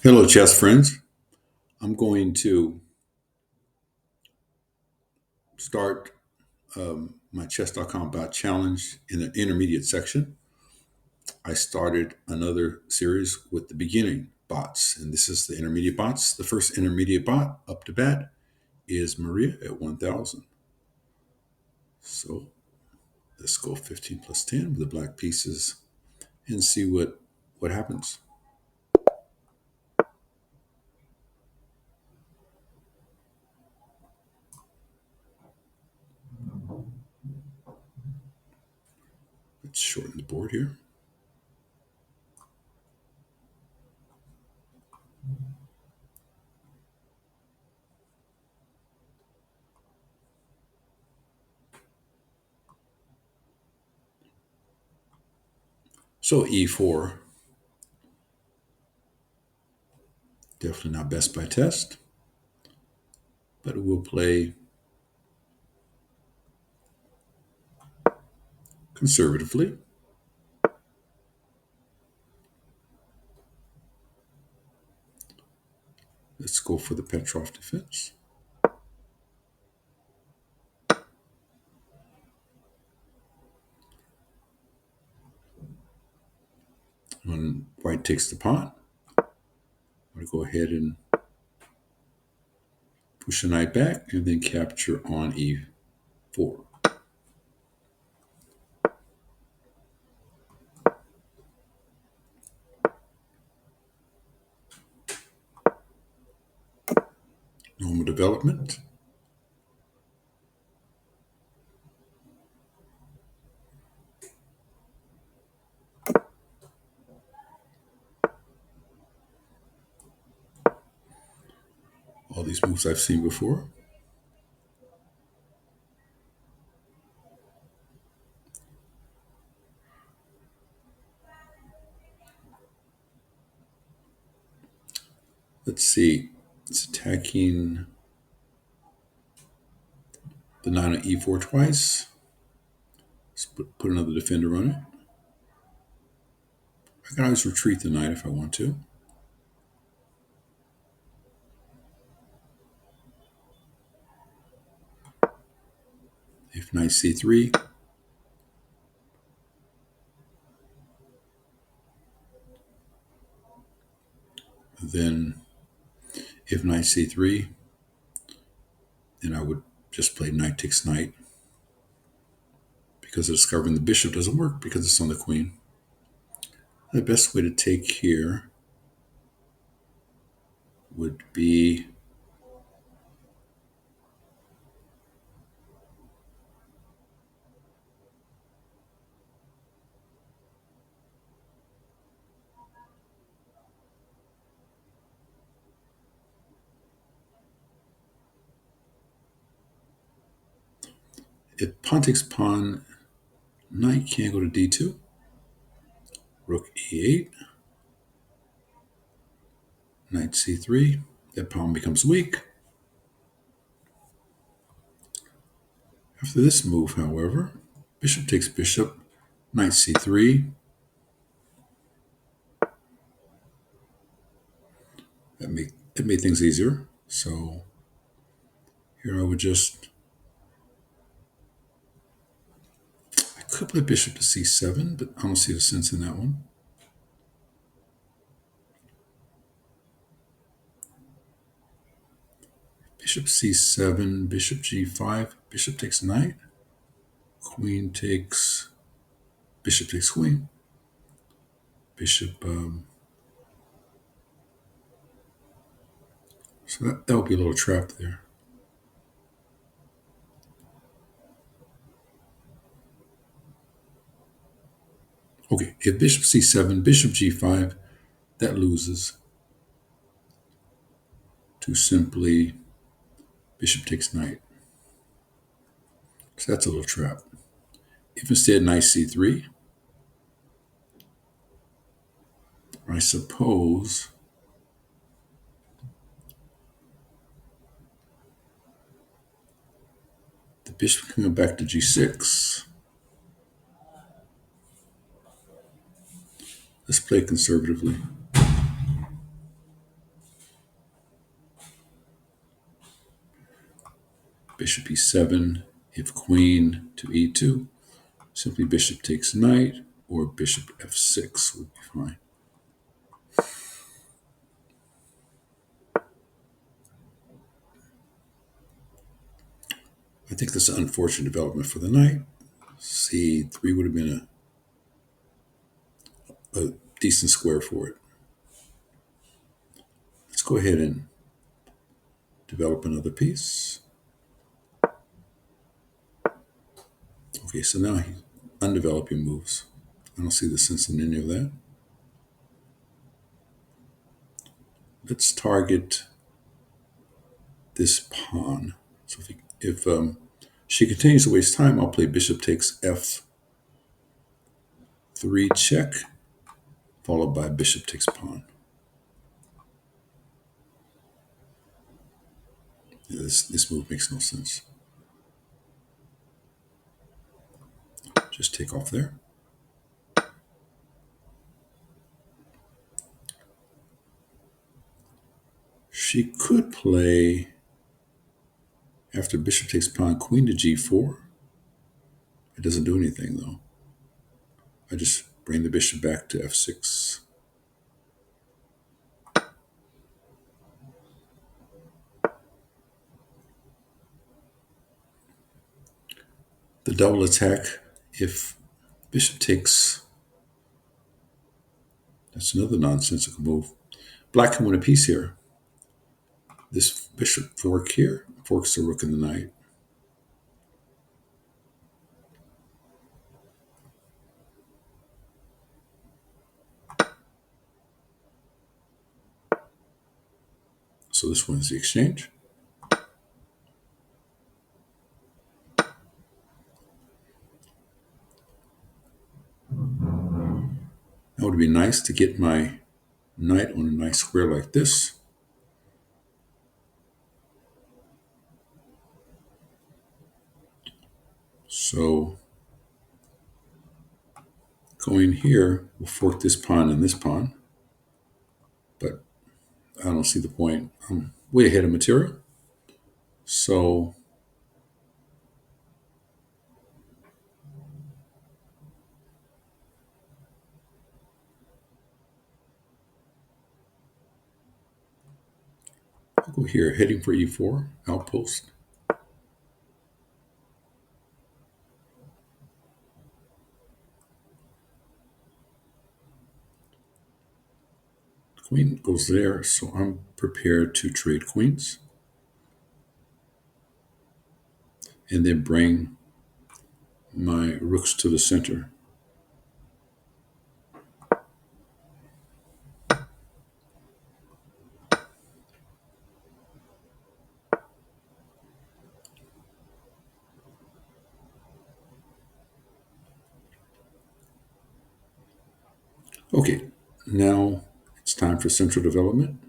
Hello, chess friends. I'm going to start my chess.com bot challenge in the intermediate section. I started another series with the beginning bots, and this is the intermediate bots. The first intermediate bot up to bat is Maria at 1000. So let's go 15 plus 10 with the black pieces and see what happens. Let's shorten the board here. So E4, definitely not best by test, but it will play conservatively. Let's go for the Petroff defense. When white takes the pawn, I'm going to go ahead and push the knight back and then capture on e4. Normal development. All these moves I've seen before. Let's see. It's attacking the knight on e4 twice. Let's put another defender on it. I can always retreat the knight if I want to. If knight c3, then if knight c3, then I would just play knight takes knight, because of discovering the bishop doesn't work because it's on the queen. The best way to take here would be if pawn takes pawn, knight can't go to d2. Rook e8, knight c3. That pawn becomes weak. After this move, however, bishop takes bishop, knight c3. That made things easier. So here I would just, I could play bishop to c7, but I don't see the sense in that one. Bishop c7, bishop g5, bishop takes knight, queen takes, bishop takes queen, bishop, so that would be a little trap there. Okay, if bishop c7, bishop g5, that loses to simply bishop takes knight. So that's a little trap. If instead knight c3, I suppose the bishop can go back to g6. Let's play conservatively. bishop e7. If queen to e2, simply bishop takes knight, or bishop f6 would be fine. I think that's an unfortunate development for the knight. c3 would have been a decent square for it. Let's go ahead and develop another piece. Okay, so now he's undeveloping moves. I don't see the sense in any of that. Let's target this pawn. So if she continues to waste time, I'll play bishop takes f3 check, followed by bishop takes pawn. Yeah, this move makes no sense. Just take off there. She could play, after bishop takes pawn, queen to g4. It doesn't do anything, though. I just bring the bishop back to f6. The double attack, if bishop takes, that's another nonsensical move. Black can win a piece here. This bishop fork here forks the rook and the knight. So this wins the exchange. That would be nice to get my knight on a nice square like this. So going here will fork this pawn and this pawn, but I don't see the point. I'm way ahead of material. So I'll go here, heading for e4, outpost. Queen goes there, so I'm prepared to trade queens and then bring my rooks to the center. Okay, now it's time for central development.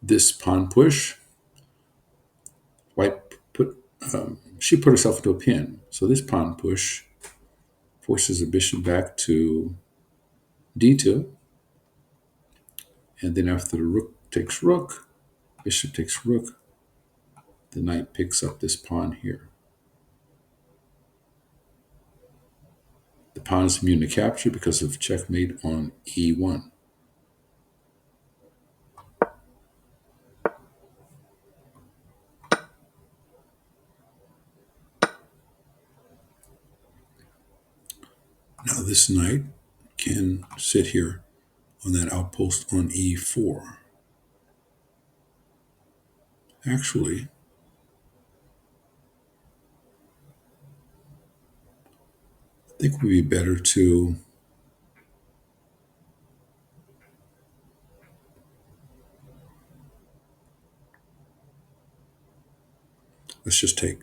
This pawn push, white she put herself into a pin. So this pawn push forces the bishop back to d2. And then after the rook takes rook, bishop takes rook, the knight picks up this pawn here. The pawn is immune to capture because of checkmate on e1. Now this knight can sit here on that outpost on e4. Actually, I think it would be better to let's just take.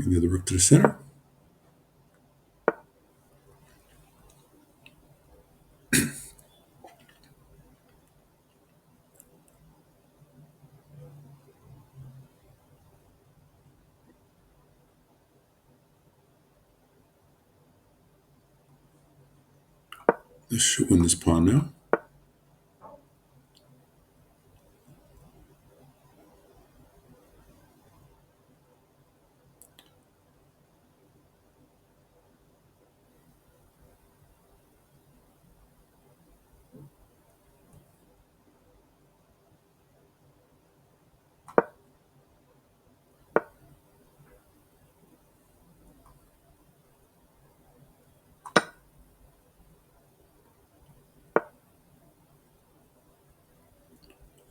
Bring the other rook to the center. This should win this pawn now.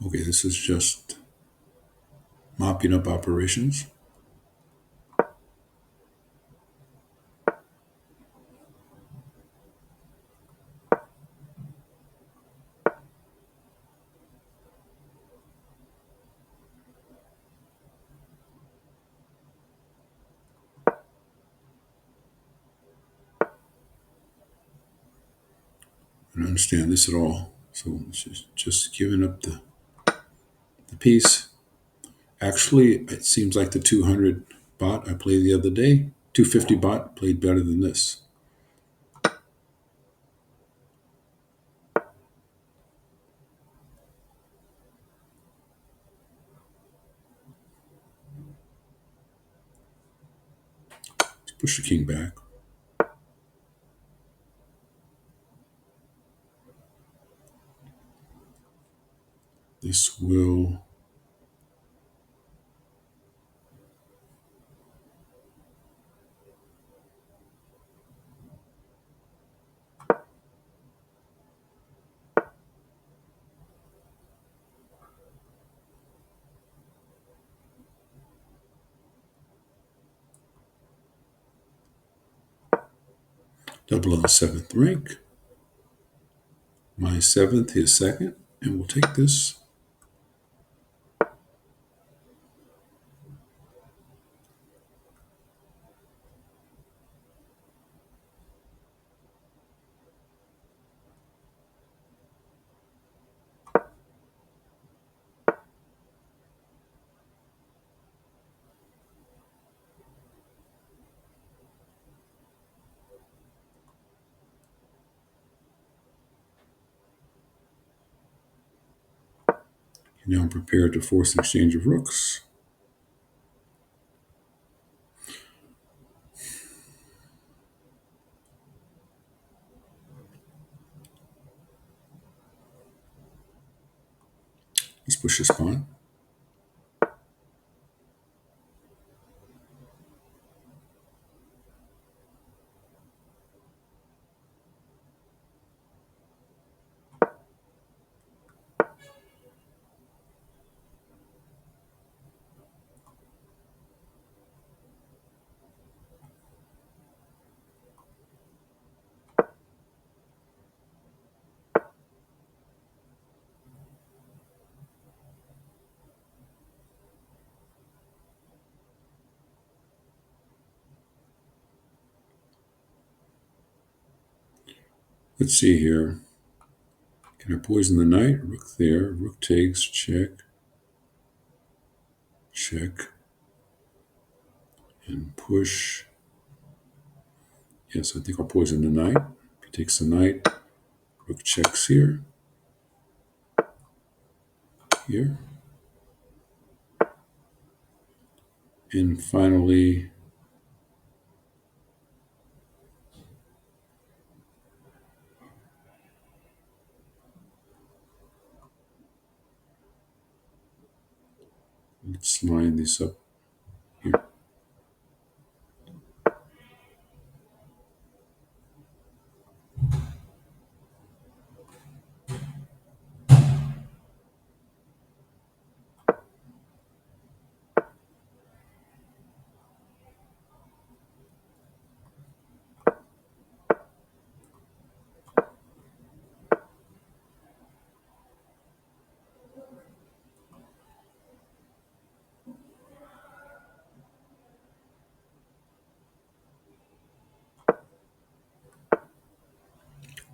Okay, this is just mopping up operations. I don't understand this at all. So it's just giving up the piece. Actually, it seems like the 200 bot I played the other day, 250 bot played better than this. Let's push the king back. This will double on the seventh rank. My seventh, his second, and we'll take this. Now I'm prepared to force an exchange of rooks. Let's push this pawn. Let's see here. Can I poison the knight? Rook there. Rook takes. Check. Check. And push. Yes, I think I'll poison the knight. He takes the knight. Rook checks here. Here. And finally, let's line this up here.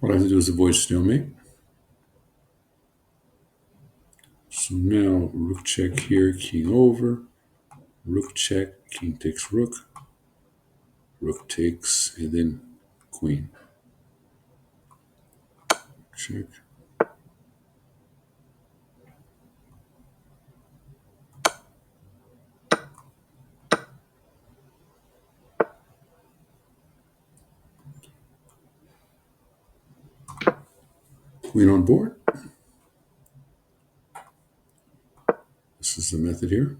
All I have to do is avoid stalemate. So now rook check here, king over, rook check, king takes rook, rook takes, and then queen. Check. Queen on board. This is the method here.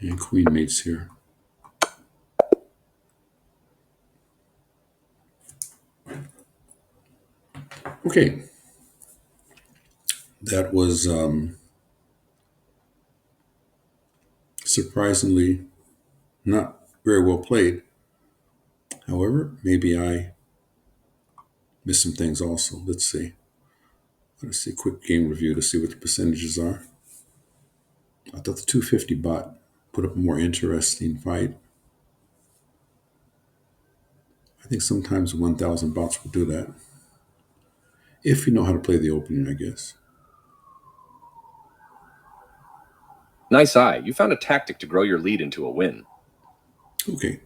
And queen mates here. Okay. That was surprisingly not very well played. However, maybe I missed some things also. Let's see. Let's see a quick game review to see what the percentages are. I thought the 250 bot put up a more interesting fight. I think sometimes 1,000 bots will do that. If you know how to play the opening, I guess. Nice eye. You found a tactic to grow your lead into a win. Okay.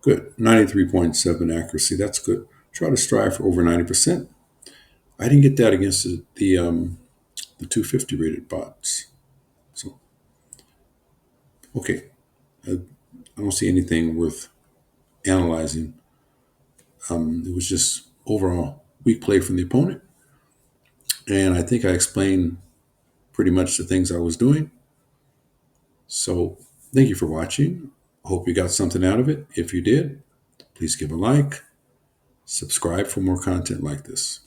Good. 93.7 accuracy. That's good. Try to strive for over 90%. I didn't get that against the 250 rated bots. So, okay. I don't see anything worth analyzing. It was just overall weak play from the opponent. And I think I explained pretty much the things I was doing. So thank you for watching. Hope you got something out of it. If you did, please give a like, subscribe for more content like this.